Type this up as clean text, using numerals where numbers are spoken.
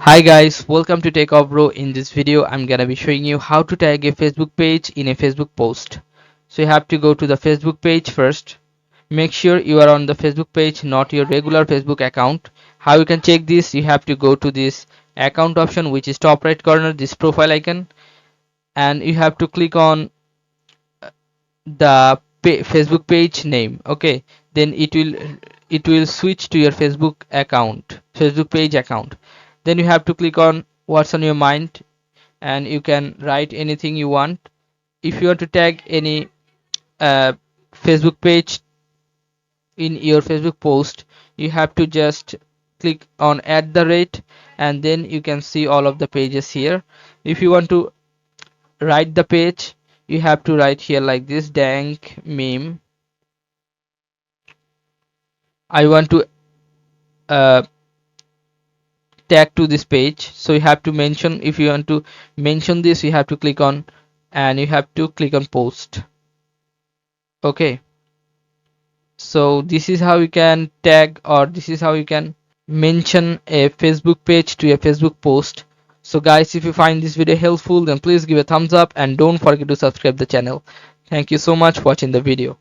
Hi guys, welcome to Techavro. In this video, I'm gonna be showing you how to tag a Facebook page in a Facebook post. So you have to go to the Facebook page first. Make sure you are on the Facebook page, not your regular Facebook account. How you can check this? You have to go to this account option, which is top right corner, this profile icon, and you have to click on the Facebook page name. Okay, then it will switch to your Facebook page account. Then you have to click on what's on your mind, and you can write anything you want. If you want to tag any uh, Facebook page in your Facebook post, you have to just click on add the rate, and then you can see all of the pages here. If you want to write the page, you have to write here like this: dank meme. I want to uh, tag to this page, so you have to mention. If you want to mention this, you have to click on, and you have to click on post. Okay, so this is how you can tag, or this is how you can mention a Facebook page to a Facebook post. So guys, if you find this video helpful, then please give a thumbs up and don't forget to subscribe the channel. Thank you so much for watching the video.